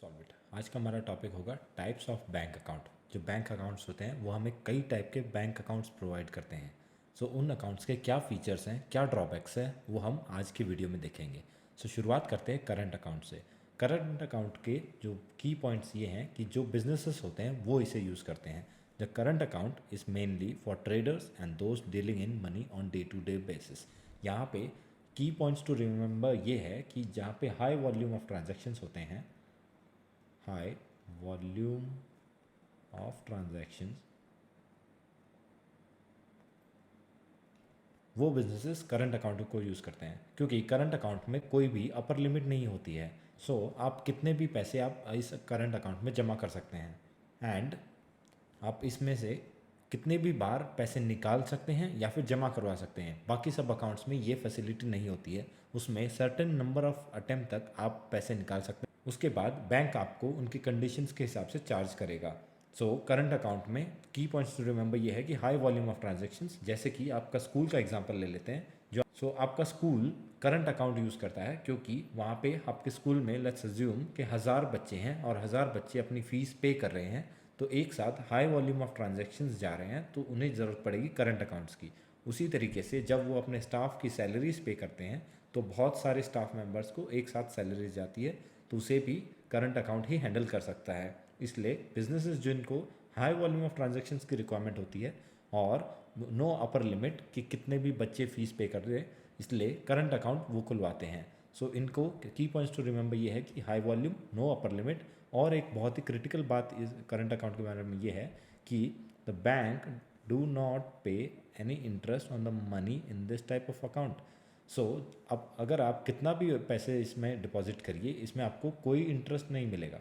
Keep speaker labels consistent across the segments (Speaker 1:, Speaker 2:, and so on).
Speaker 1: Solve it. आज का हमारा टॉपिक होगा टाइप्स ऑफ बैंक अकाउंट। जो बैंक अकाउंट्स होते हैं वो हमें कई टाइप के बैंक अकाउंट्स प्रोवाइड करते हैं। उन अकाउंट्स के क्या फीचर्स हैं, क्या ड्रॉबैक्स हैं, वो हम आज की वीडियो में देखेंगे। शुरुआत करते हैं करंट अकाउंट से। करंट अकाउंट के जो की पॉइंट्स ये हैं कि जो बिजनेसेस होते हैं वो इसे यूज़ करते हैं। The current account is mainly for traders and those dealing in money on day to day basis. यहाँ पे की पॉइंट्स टू रिमेंबर ये है कि जहाँ पे हाई वॉल्यूम ऑफ ट्रांजैक्शंस होते हैं, हाई वॉल्यूम ऑफ ट्रांजैक्शंस, वो बिजनेसेस करंट अकाउंट को यूज़ करते हैं क्योंकि करंट अकाउंट में कोई भी अपर लिमिट नहीं होती है। आप कितने भी पैसे आप इस करंट अकाउंट में जमा कर सकते हैं एंड आप इसमें से कितने भी बार पैसे निकाल सकते हैं या फिर जमा करवा सकते हैं। बाकी सब अकाउंट्स में ये फैसिलिटी नहीं होती है। उसमें सर्टेन नंबर ऑफ अटेम्प्ट तक आप पैसे निकाल सकते हैं, उसके बाद बैंक आपको उनकी कंडीशंस के हिसाब से चार्ज करेगा। करंट अकाउंट में की पॉइंट्स टू रिमेंबर ये है कि हाई वॉल्यूम ऑफ ट्रांजेक्शन्स, जैसे कि आपका स्कूल का एग्जांपल ले लेते हैं। आपका स्कूल करंट अकाउंट यूज़ करता है क्योंकि वहाँ पे आपके स्कूल में लेट्स अज्यूम कि 1000 बच्चे हैं और 1000 बच्चे अपनी फ़ीस पे कर रहे हैं, तो एक साथ हाई वॉल्यूम ऑफ ट्रांजेक्शन्स जा रहे हैं तो उन्हें ज़रूरत पड़ेगी करंट अकाउंट्स की। उसी तरीके से जब वो अपने स्टाफ की सैलरीज पे करते हैं तो बहुत सारे स्टाफ मेंबर्स को एक साथ सैलरीज जाती है, तो उसे भी करंट अकाउंट ही हैंडल कर सकता है। इसलिए बिजनेसेस जिनको हाई वॉल्यूम ऑफ ट्रांजैक्शंस की रिक्वायरमेंट होती है और नो अपर लिमिट कि कितने भी बच्चे फीस पे कर रहे हैं, इसलिए करंट अकाउंट वो खुलवाते हैं। इनको की पॉइंट्स टू रिमेंबर ये है कि high volume, no upper limit. और एक बहुत ही क्रिटिकल बात इस करंट अकाउंट के बारे में ये है कि द बैंक डू नॉट पे any interest on the money in this type of account. अब अगर आप कितना भी पैसे इसमें डिपॉजिट करिए, इसमें आपको कोई इंटरेस्ट नहीं मिलेगा।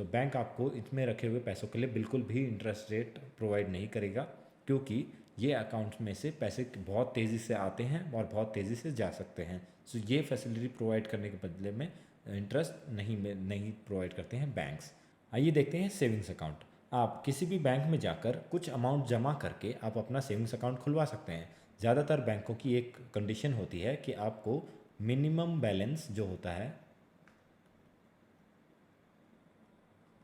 Speaker 1: बैंक आपको इसमें रखे हुए पैसों के लिए बिल्कुल भी इंटरेस्ट रेट प्रोवाइड नहीं करेगा क्योंकि ये अकाउंट्स में से पैसे बहुत तेज़ी से आते हैं और बहुत तेज़ी से जा सकते हैं। ये फैसिलिटी प्रोवाइड करने के बदले में इंटरेस्ट नहीं प्रोवाइड करते हैं बैंक्स। आइए देखते हैं सेविंग्स अकाउंट। आप किसी भी बैंक में जाकर कुछ अमाउंट जमा करके आप अपना सेविंग्स अकाउंट खुलवा सकते हैं। ज़्यादातर बैंकों की एक कंडीशन होती है कि आपको मिनिमम बैलेंस जो होता है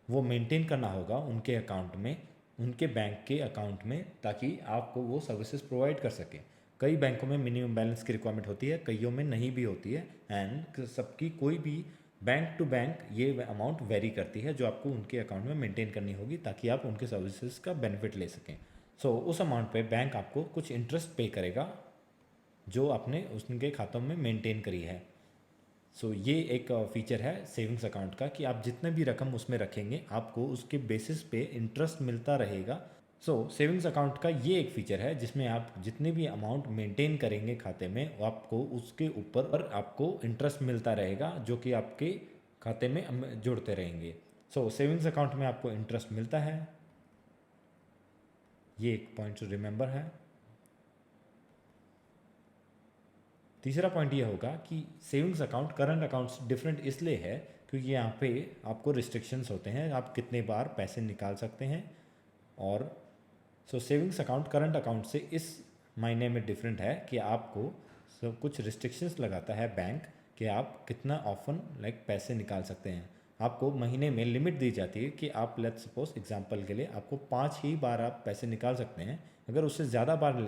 Speaker 1: वो मेंटेन करना होगा उनके अकाउंट में, उनके बैंक के अकाउंट में, ताकि आपको वो सर्विसेज प्रोवाइड कर सकें। कई बैंकों में मिनिमम बैलेंस की रिक्वायरमेंट होती है, कईयों में नहीं भी होती है एंड सबकी कोई भी बैंक टू बैंक ये अमाउंट वेरी करती है जो आपको उनके अकाउंट में मेंटेन करनी होगी ताकि आप उनके सर्विसेज का बेनिफिट ले सकें। उस अमाउंट पे बैंक आपको कुछ इंटरेस्ट पे करेगा जो आपने उनके खातों में मेंटेन करी है। ये एक फीचर है सेविंग्स अकाउंट का कि आप जितने भी रकम उसमें रखेंगे आपको उसके बेसिस पे इंटरेस्ट मिलता रहेगा। सेविंग्स अकाउंट का ये एक फीचर है जिसमें आप जितने भी अमाउंट मेंटेन करेंगे खाते में वो आपको उसके ऊपर आपको इंटरेस्ट मिलता रहेगा जो कि आपके खाते में जुड़ते रहेंगे। सेविंग्स अकाउंट में आपको इंटरेस्ट मिलता है, ये एक पॉइंट रिमेंबर है। तीसरा पॉइंट ये होगा कि सेविंग्स अकाउंट करंट अकाउंट से डिफरेंट इसलिए है क्योंकि यहाँ पे आपको रिस्ट्रिक्शंस होते हैं, आप कितने बार पैसे निकाल सकते हैं। और सेविंग्स अकाउंट करंट अकाउंट से इस मायने में डिफरेंट है कि आपको कुछ रिस्ट्रिक्शंस लगाता है बैंक कि आप कितना ऑफन पैसे निकाल सकते हैं। आपको महीने में लिमिट दी जाती है कि आप लेट्स सपोज एग्जांपल के लिए आपको 5 ही बार आप पैसे निकाल सकते हैं। अगर उससे ज़्यादा बार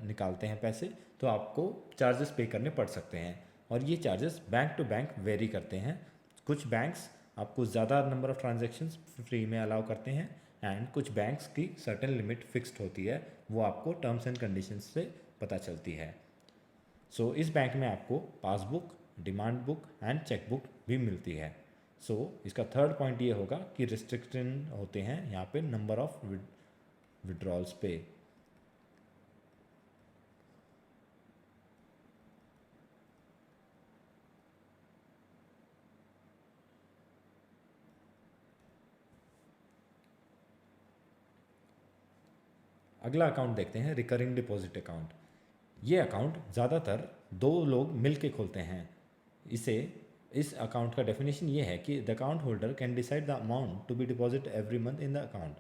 Speaker 1: निकालते हैं पैसे तो आपको चार्जेस पे करने पड़ सकते हैं और ये charges bank to bank vary करते हैं। कुछ बैंक्स आपको ज़्यादा नंबर ऑफ़ ट्रांजेक्शन्स फ्री में अलाउ करते हैं एंड कुछ बैंक्स की सर्टेन लिमिट फिक्स्ड होती है, वो आपको टर्म्स एंड कंडीशंस से पता चलती है। इस बैंक में आपको passbook, demand book and cheque book भी मिलती है। इसका थर्ड पॉइंट ये होगा कि रिस्ट्रिक्शन होते हैं यहाँ पे नंबर ऑफ विड्रॉल्स पे। अगला अकाउंट देखते हैं, रिकरिंग डिपॉजिट अकाउंट। ये अकाउंट ज़्यादातर दो लोग मिल के खोलते हैं। इस अकाउंट का डेफिनेशन ये है कि the account holder can decide the amount to be deposit every month in the account.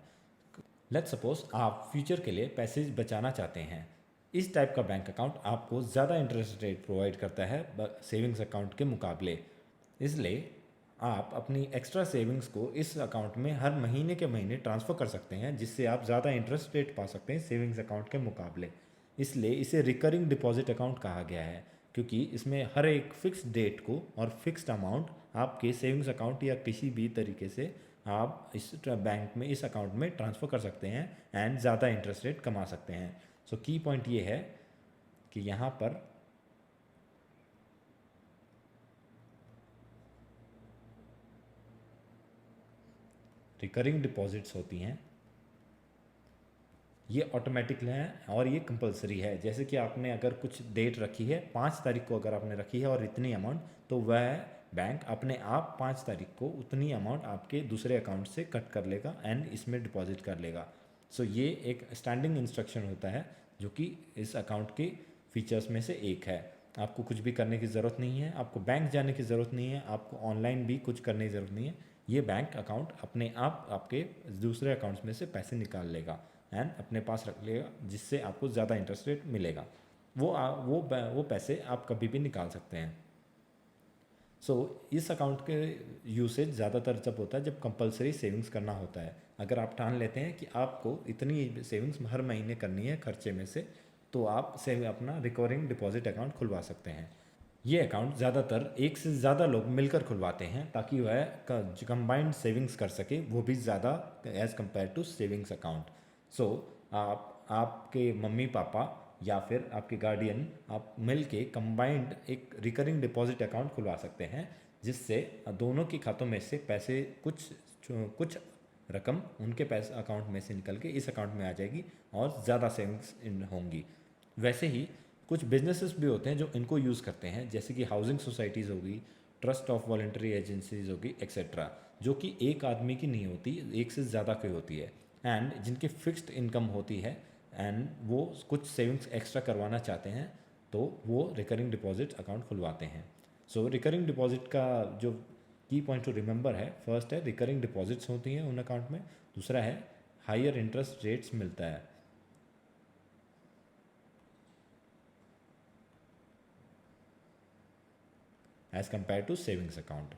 Speaker 1: Let's suppose आप फ्यूचर के लिए पैसे बचाना चाहते हैं। इस टाइप का बैंक अकाउंट आपको ज़्यादा इंटरेस्ट रेट प्रोवाइड करता है सेविंग्स अकाउंट के मुकाबले। इसलिए आप अपनी एक्स्ट्रा सेविंग्स को इस अकाउंट में हर महीने के महीने ट्रांसफ़र कर सकते हैं, जिससे आप ज़्यादा इंटरेस्ट रेट पा सकते हैं सेविंग्स अकाउंट के मुकाबले। इसलिए इसे रिकरिंग डिपॉजिट अकाउंट कहा गया है, क्योंकि इसमें हर एक फ़िक्स डेट को और फिक्स्ड अमाउंट आपके सेविंग्स अकाउंट या किसी भी तरीके से आप इस बैंक में इस अकाउंट में ट्रांसफ़र कर सकते हैं एंड ज़्यादा इंटरेस्ट रेट कमा सकते हैं। सो की पॉइंट ये है कि यहाँ पर रिकरिंग डिपॉजिट्स होती हैं, ये ऑटोमेटिक है और ये कंपलसरी है। जैसे कि आपने अगर कुछ डेट रखी है 5 तारीख को, अगर आपने रखी है और इतनी अमाउंट, तो वह बैंक अपने आप 5 तारीख को उतनी अमाउंट आपके दूसरे अकाउंट से कट कर लेगा एंड इसमें डिपॉजिट कर लेगा। सो ये एक स्टैंडिंग इंस्ट्रक्शन होता है जो कि इस अकाउंट के फीचर्स में से एक है। आपको कुछ भी करने की ज़रूरत नहीं है, आपको बैंक जाने की ज़रूरत नहीं है, आपको ऑनलाइन भी कुछ करने की ज़रूरत नहीं है। ये बैंक अकाउंट अपने आप आपके दूसरे अकाउंट्स में से पैसे निकाल लेगा एंड अपने पास रख लेगा, जिससे आपको ज़्यादा इंटरेस्ट रेट मिलेगा। वो पैसे आप कभी भी निकाल सकते हैं। सो इस अकाउंट के यूसेज ज़्यादातर जब होता है जब कंपलसरी सेविंग्स करना होता है। अगर आप ठान लेते हैं कि आपको इतनी सेविंग्स हर महीने करनी है खर्चे में से, तो आप सेव अपना रिकरिंग डिपॉजिट अकाउंट खुलवा सकते हैं। ये अकाउंट ज़्यादातर एक से ज़्यादा लोग मिलकर खुलवाते हैं, ताकि वह कंबाइंड सेविंग्स कर सके, वो भी ज़्यादा as compare to savings account. So आप आपके मम्मी पापा या फिर आपके गार्डियन आप मिल के कंबाइंड एक रिकरिंग डिपॉजिट अकाउंट खुलवा सकते हैं, जिससे दोनों के खातों में से पैसे कुछ रकम उनके पैसे अकाउंट में से निकल के इस अकाउंट में आ जाएगी और ज़्यादा सेविंग्स होंगी। वैसे ही कुछ बिजनेसेस भी होते हैं जो इनको यूज़ करते हैं, जैसे कि हाउसिंग सोसाइटीज़ होगी, ट्रस्ट ऑफ वॉलंटरी एजेंसीज होगी एक्सेट्रा, जो कि एक आदमी की नहीं होती, एक से ज़्यादा की होती है एंड जिनकी फिक्स्ड इनकम होती है एंड वो कुछ सेविंग्स एक्स्ट्रा करवाना चाहते हैं, तो वो रिकरिंग डिपॉजिट अकाउंट खुलवाते हैं। सो रिकरिंग डिपॉजिट का जो की पॉइंट टू रिमेंबर है, फर्स्ट है रिकरिंग डिपॉजिट्स होती हैं उन अकाउंट में, दूसरा है हायर इंटरेस्ट रेट्स मिलता है। As compare to savings account.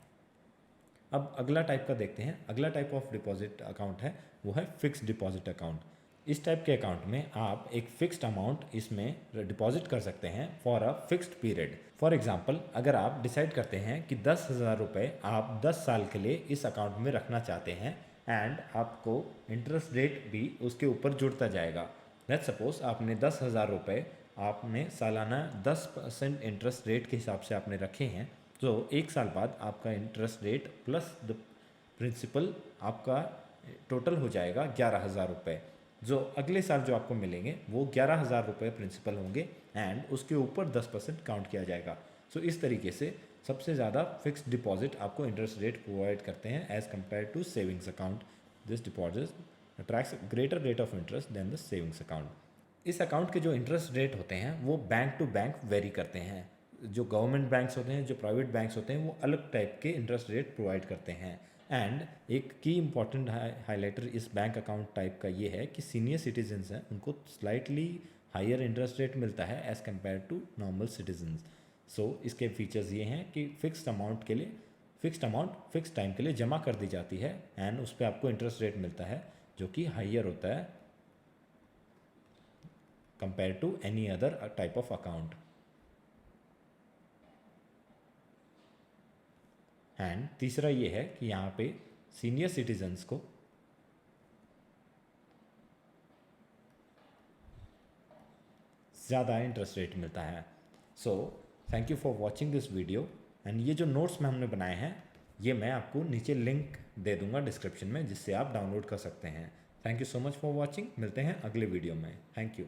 Speaker 1: अब अगला टाइप का देखते हैं। अगला टाइप ऑफ डिपॉजिट अकाउंट है वो है फिक्स्ड डिपॉजिट अकाउंट। इस टाइप के अकाउंट में आप एक फिक्स्ड अमाउंट इसमें डिपॉजिट कर सकते हैं for a fixed period. For example, अगर आप डिसाइड करते हैं कि 10,000 रुपये आप 10 साल के लिए इस अकाउंट में रखना चाहते हैं एंड आपको इंटरेस्ट रेट भी उसके ऊपर जुड़ता जाएगा। लेट्स सपोज आपने 10,000 रुपये आपने सालाना 10% इंटरेस्ट रेट के हिसाब से आपने रखे हैं, तो एक साल बाद आपका interest rate plus the principal आपका टोटल हो जाएगा 11,000 रुपये। जो अगले साल जो आपको मिलेंगे वो 11,000 रुपये प्रिंसिपल होंगे एंड उसके ऊपर 10% काउंट किया जाएगा। सो इस तरीके से सबसे ज़्यादा फिक्स्ड डिपॉजिट आपको इंटरेस्ट रेट प्रोवाइड करते हैं as compare to savings account. This deposit attracts greater rate of interest than the savings account. इस अकाउंट के जो इंटरेस्ट रेट होते हैं वो बैंक टू बैंक वेरी करते हैं। जो गवर्नमेंट बैंक्स होते हैं, जो प्राइवेट बैंक्स होते हैं, वो अलग टाइप के इंटरेस्ट रेट प्रोवाइड करते हैं। एंड एक की इम्पॉर्टेंट हाईलाइटर इस बैंक अकाउंट टाइप का ये है कि सीनियर सिटीजन्स हैं उनको स्लाइटली हायर इंटरेस्ट रेट मिलता है as compare to normal citizens. So इसके फीचर्स ये हैं कि फिक्स्ड अमाउंट फिक्स टाइम के लिए जमा कर दी जाती है एंड उस पर आपको इंटरेस्ट रेट मिलता है जो कि हायर होता है compare to any other type of account. And तीसरा ये है कि यहाँ पे सीनियर सिटीजन्स को ज़्यादा इंटरेस्ट रेट मिलता है। So thank you for watching this video and ये जो नोट्स में हमने बनाए हैं ये मैं आपको नीचे लिंक दे दूंगा डिस्क्रिप्शन में, जिससे आप डाउनलोड कर सकते हैं। Thank you so much for watching. मिलते हैं अगले वीडियो में। Thank you.